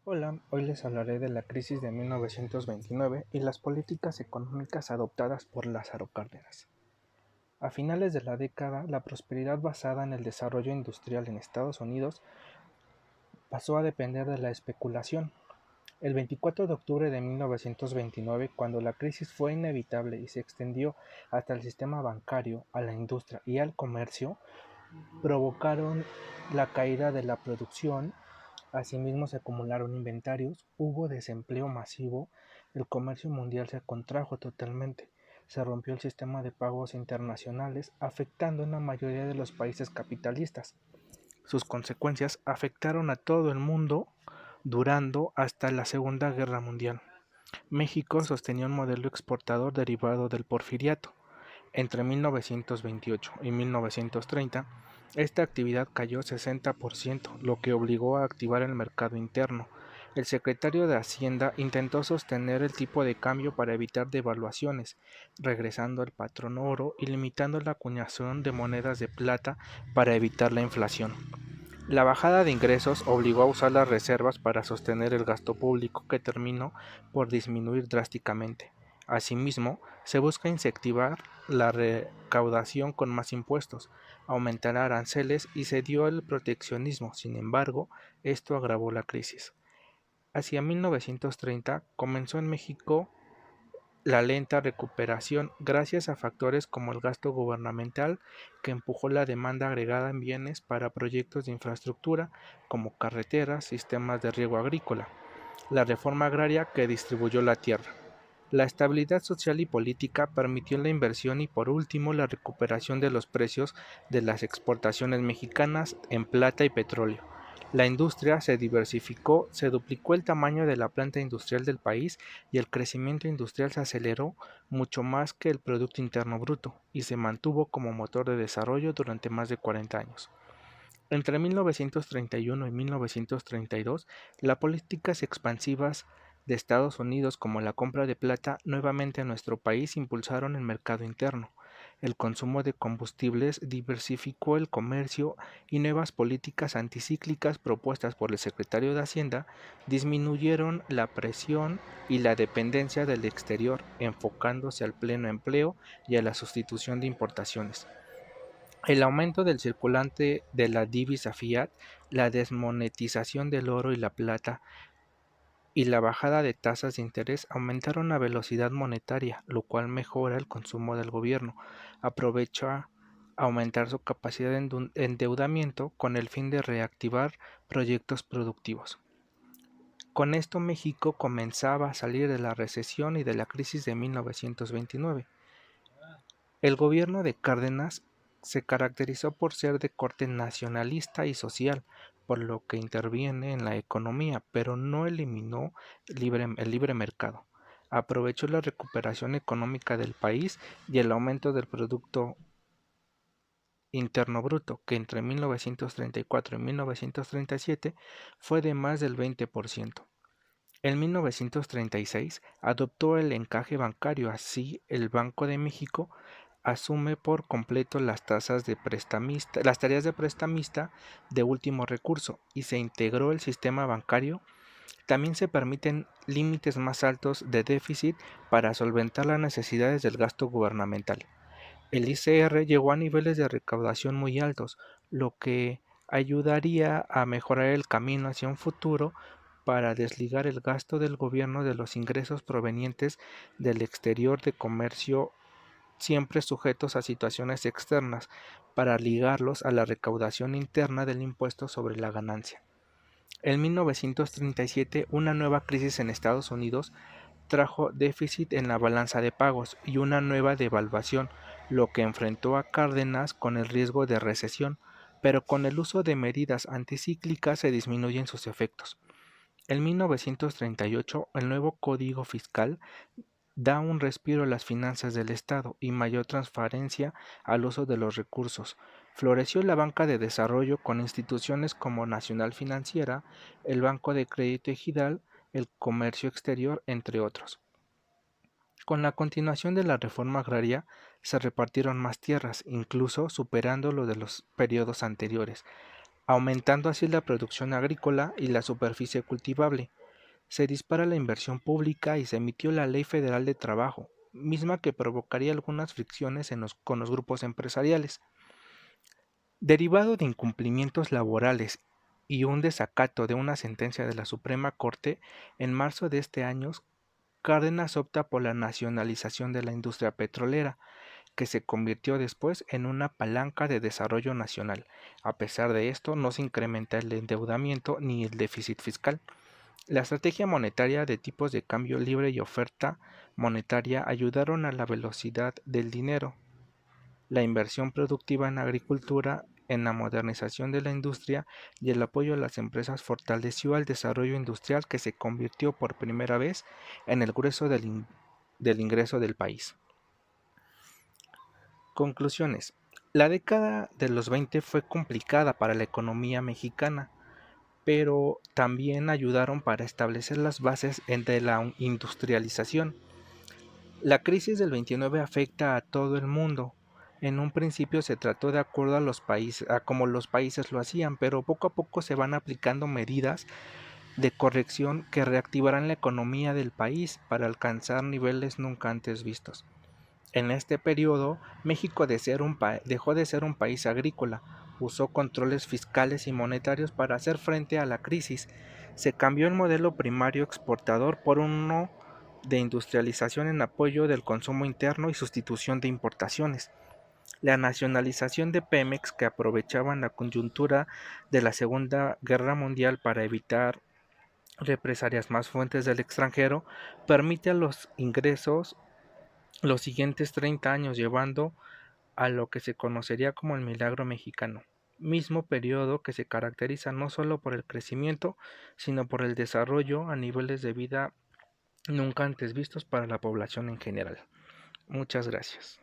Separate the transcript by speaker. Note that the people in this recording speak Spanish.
Speaker 1: Hola, hoy les hablaré de la crisis de 1929 y las políticas económicas adoptadas por Lázaro Cárdenas. A finales de la década, la prosperidad basada en el desarrollo industrial en Estados Unidos pasó a depender de la especulación. El 24 de octubre de 1929, cuando la crisis fue inevitable y se extendió hasta el sistema bancario, a la industria y al comercio, provocaron la caída de la producción. Asimismo, se acumularon inventarios, hubo desempleo masivo, el comercio mundial se contrajo totalmente, se rompió el sistema de pagos internacionales, afectando en la mayoría de los países capitalistas. Sus consecuencias afectaron a todo el mundo, durando hasta la Segunda Guerra Mundial. México sostenía un modelo exportador derivado del porfiriato. Entre 1928 y 1930, esta actividad cayó 60%, lo que obligó a activar el mercado interno. El secretario de Hacienda intentó sostener el tipo de cambio para evitar devaluaciones, regresando al patrón oro y limitando la acuñación de monedas de plata para evitar la inflación. La bajada de ingresos obligó a usar las reservas para sostener el gasto público, que terminó por disminuir drásticamente. Asimismo, se busca incentivar la recaudación con más impuestos, aumentar aranceles y se dio el proteccionismo. Sin embargo, esto agravó la crisis. Hacia 1930 comenzó en México la lenta recuperación, gracias a factores como el gasto gubernamental, que empujó la demanda agregada en bienes para proyectos de infraestructura como carreteras, sistemas de riego agrícola, la reforma agraria, que distribuyó la tierra. La estabilidad social y política permitió la inversión y, por último, la recuperación de los precios de las exportaciones mexicanas en plata y petróleo. La industria se diversificó, se duplicó el tamaño de la planta industrial del país y el crecimiento industrial se aceleró mucho más que el Producto Interno Bruto y se mantuvo como motor de desarrollo durante más de 40 años. Entre 1931 y 1932, las políticas expansivas de Estados Unidos, como la compra de plata nuevamente en nuestro país, impulsaron el mercado interno. El consumo de combustibles diversificó el comercio y nuevas políticas anticíclicas propuestas por el secretario de Hacienda disminuyeron la presión y la dependencia del exterior, enfocándose al pleno empleo y a la sustitución de importaciones. El aumento del circulante de la divisa fiat, la desmonetización del oro y la plata y la bajada de tasas de interés aumentaron la velocidad monetaria, lo cual mejora el consumo del gobierno. Aprovecha aumentar su capacidad de endeudamiento con el fin de reactivar proyectos productivos. Con esto, México comenzaba a salir de la recesión y de la crisis de 1929. El gobierno de Cárdenas se caracterizó por ser de corte nacionalista y social, por lo que interviene en la economía, pero no eliminó el libre mercado. Aprovechó la recuperación económica del país y el aumento del Producto Interno Bruto, que entre 1934 y 1937 fue de más del 20%. En 1936 adoptó el encaje bancario, así el Banco de México asume por completo las tareas de prestamista de último recurso y se integró el sistema bancario. También se permiten límites más altos de déficit para solventar las necesidades del gasto gubernamental. El ICR llegó a niveles de recaudación muy altos, lo que ayudaría a mejorar el camino hacia un futuro para desligar el gasto del gobierno de los ingresos provenientes del exterior de comercio, siempre sujetos a situaciones externas, para ligarlos a la recaudación interna del impuesto sobre la ganancia. En 1937, una nueva crisis en Estados Unidos trajo déficit en la balanza de pagos y una nueva devaluación, lo que enfrentó a Cárdenas con el riesgo de recesión, pero con el uso de medidas anticíclicas se disminuyen sus efectos. En 1938, el nuevo Código Fiscal da un respiro a las finanzas del Estado y mayor transparencia al uso de los recursos. Floreció la banca de desarrollo con instituciones como Nacional Financiera, el Banco de Crédito Ejidal, el Comercio Exterior, entre otros. Con la continuación de la reforma agraria se repartieron más tierras, incluso superando lo de los periodos anteriores. aumentando así la producción agrícola y la superficie cultivable. Se dispara la inversión pública y se emitió la Ley Federal de Trabajo, misma que provocaría algunas fricciones con los grupos empresariales. Derivado de incumplimientos laborales y un desacato de una sentencia de la Suprema Corte, en marzo de este año, Cárdenas opta por la nacionalización de la industria petrolera, que se convirtió después en una palanca de desarrollo nacional. A pesar de esto, no se incrementa el endeudamiento ni el déficit fiscal. La estrategia monetaria de tipos de cambio libre y oferta monetaria ayudaron a la velocidad del dinero. La inversión productiva en agricultura, en la modernización de la industria y el apoyo a las empresas fortaleció al desarrollo industrial que se convirtió por primera vez en el grueso del ingreso del país. Conclusiones. La década de los 20 fue complicada para la economía mexicana, pero también ayudaron para establecer las bases de la industrialización. La crisis del 29 afecta a todo el mundo. En un principio se trató de acuerdo a los países, a como los países lo hacían, pero poco a poco se van aplicando medidas de corrección que reactivarán la economía del país para alcanzar niveles nunca antes vistos. En este periodo, México dejó de ser un país agrícola, usó controles fiscales y monetarios para hacer frente a la crisis. Se cambió el modelo primario exportador por uno de industrialización en apoyo del consumo interno y sustitución de importaciones. La nacionalización de Pemex, que aprovechaban la coyuntura de la Segunda Guerra Mundial para evitar represalias más fuentes del extranjero, permite a los ingresos los siguientes 30 años, llevando a lo que se conocería como el milagro mexicano, mismo periodo que se caracteriza no solo por el crecimiento, sino por el desarrollo a niveles de vida nunca antes vistos para la población en general. Muchas gracias.